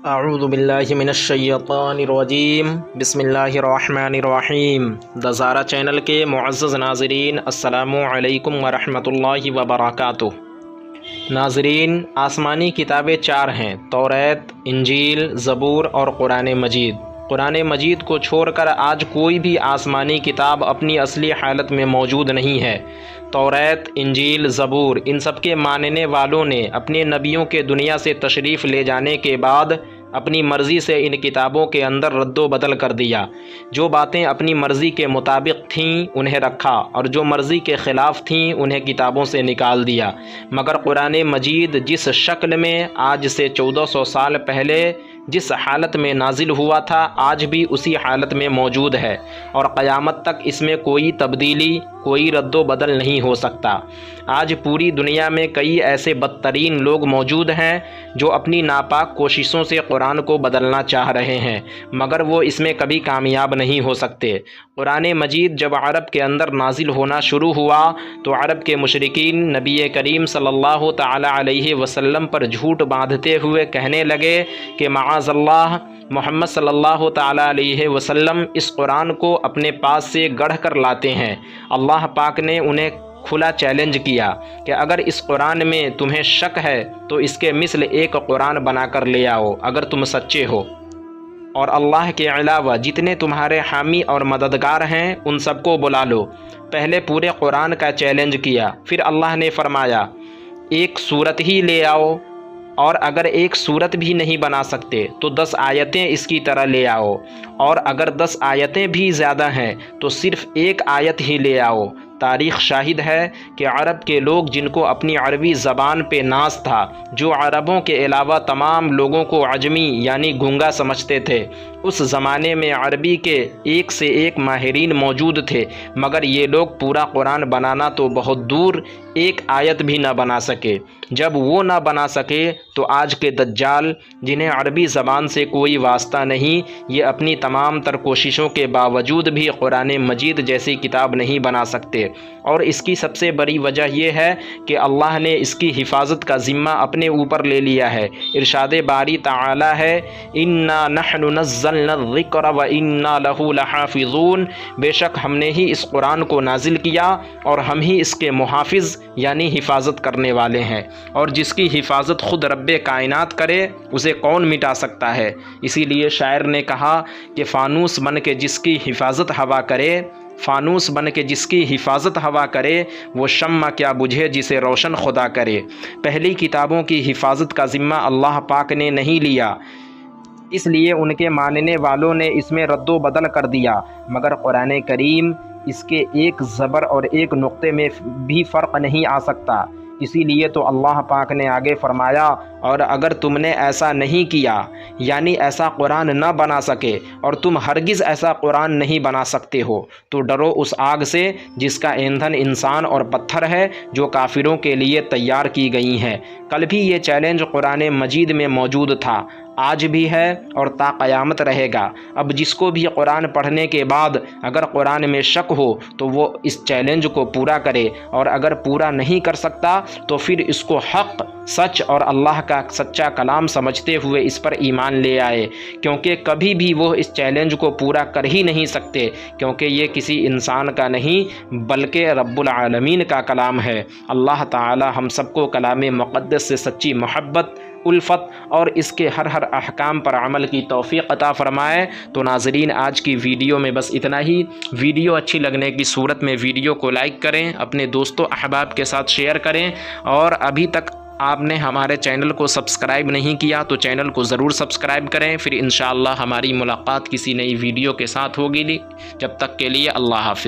اعوذ باللہ من الشیطان الرجیم بسم اللہ الرحمن الرحیم دزارہ چینل کے معزز ناظرین السلام علیکم ورحمۃ اللہ وبرکاتہ۔ ناظرین، آسمانی کتابیں چار ہیں: توریت، انجیل، زبور اور قرآن مجید۔ قرآن مجید کو چھوڑ کر آج کوئی بھی آسمانی کتاب اپنی اصلی حالت میں موجود نہیں ہے۔ توریت، انجیل، زبور، ان سب کے ماننے والوں نے اپنے نبیوں کے دنیا سے تشریف لے جانے کے بعد اپنی مرضی سے ان کتابوں کے اندر رد و بدل کر دیا۔ جو باتیں اپنی مرضی کے مطابق تھیں انہیں رکھا، اور جو مرضی کے خلاف تھیں انہیں کتابوں سے نکال دیا۔ مگر قرآن مجید جس شکل میں آج سے 1400 سال پہلے جس حالت میں نازل ہوا تھا، آج بھی اسی حالت میں موجود ہے، اور قیامت تک اس میں کوئی تبدیلی، کوئی رد و بدل نہیں ہو سکتا۔ آج پوری دنیا میں کئی ایسے بدترین لوگ موجود ہیں جو اپنی ناپاک کوششوں سے قرآن کو بدلنا چاہ رہے ہیں، مگر وہ اس میں کبھی کامیاب نہیں ہو سکتے۔ قرآن مجید جب عرب کے اندر نازل ہونا شروع ہوا تو عرب کے مشرکین نبی کریم صلی اللہ تعالی علیہ وسلم پر جھوٹ باندھتے ہوئے کہنے لگے کہ معاذ اللہ، محمد صلی اللہ تعالی علیہ وسلم اس قرآن کو اپنے پاس سے گڑھ کر لاتے ہیں۔ اللہ پاک نے انہیں کھلا چیلنج کیا کہ اگر اس قرآن میں تمہیں شک ہے تو اس کے مثل ایک قرآن بنا کر لے آؤ اگر تم سچے ہو، اور اللہ کے علاوہ جتنے تمہارے حامی اور مددگار ہیں ان سب کو بلا لو۔ پہلے پورے قرآن کا چیلنج کیا، پھر اللہ نے فرمایا ایک سورت ہی لے آؤ، اور اگر ایک سورت بھی نہیں بنا سکتے تو 10 آیتیں اس کی طرح لے آؤ، اور اگر 10 آیتیں بھی زیادہ ہیں تو صرف ایک آیت ہی لے آؤ۔ تاریخ شاہد ہے کہ عرب کے لوگ جن کو اپنی عربی زبان پہ ناز تھا، جو عربوں کے علاوہ تمام لوگوں کو عجمی یعنی گونگا سمجھتے تھے، اس زمانے میں عربی کے ایک سے ایک ماہرین موجود تھے، مگر یہ لوگ پورا قرآن بنانا تو بہت دور، ایک آیت بھی نہ بنا سکے۔ جب وہ نہ بنا سکے تو آج کے دجال، جنہیں عربی زبان سے کوئی واسطہ نہیں، یہ اپنی تمام تر کوششوں کے باوجود بھی قرآن مجید جیسی کتاب نہیں بنا سکتے، اور اس کی سب سے بڑی وجہ یہ ہے کہ اللہ نے اس کی حفاظت کا ذمہ اپنے اوپر لے لیا ہے۔ ارشاد باری تعالی ہے، اِنَّا نَحْنُ نَزَّلْنَا الذِّكْرَ وَإِنَّا لَهُ لَحَافِظُونَ، بے شک ہم نے ہی اس قرآن کو نازل کیا اور ہم ہی اس کے محافظ یعنی حفاظت کرنے والے ہیں، اور جس کی حفاظت خود رب کائنات کرے اسے کون مٹا سکتا ہے۔ اسی لیے شاعر نے کہا کہ فانوس بن کے جس کی حفاظت ہوا کرے، فانوس بن کے جس کی حفاظت ہوا کرے، وہ شمع کیا بجھے جسے روشن خدا کرے۔ پہلی کتابوں کی حفاظت کا ذمہ اللہ پاک نے نہیں لیا، اس لیے ان کے ماننے والوں نے اس میں رد و بدل کر دیا، مگر قرآن کریم اس کے ایک زبر اور ایک نقطے میں بھی فرق نہیں آ سکتا۔ اسی لیے تو اللہ پاک نے آگے فرمایا، اور اگر تم نے ایسا نہیں کیا، یعنی ایسا قرآن نہ بنا سکے، اور تم ہرگز ایسا قرآن نہیں بنا سکتے ہو، تو ڈرو اس آگ سے جس کا ایندھن انسان اور پتھر ہے، جو کافروں کے لیے تیار کی گئی ہیں۔ کل بھی یہ چیلنج قرآن مجید میں موجود تھا، آج بھی ہے اور تا قیامت رہے گا۔ اب جس کو بھی قرآن پڑھنے کے بعد اگر قرآن میں شک ہو تو وہ اس چیلنج کو پورا کرے، اور اگر پورا نہیں کر سکتا تو پھر اس کو حق، سچ اور اللہ کا سچا کلام سمجھتے ہوئے اس پر ایمان لے آئے، کیونکہ کبھی بھی وہ اس چیلنج کو پورا کر ہی نہیں سکتے، کیونکہ یہ کسی انسان کا نہیں بلکہ رب العالمین کا کلام ہے۔ اللہ تعالی ہم سب کو کلام مقدس سے سچی محبت، الفت اور اس کے ہر احکام پر عمل کی توفیق عطا فرمائے۔ تو ناظرین، آج کی ویڈیو میں بس اتنا ہی۔ ویڈیو اچھی لگنے کی صورت میں ویڈیو کو لائک کریں، اپنے دوستوں احباب کے ساتھ شیئر کریں، اور ابھی تک آپ نے ہمارے چینل کو سبسکرائب نہیں کیا تو چینل کو ضرور سبسکرائب کریں۔ پھر انشاءاللہ ہماری ملاقات کسی نئی ویڈیو کے ساتھ ہوگی، جب تک کے لیے اللہ حافظ۔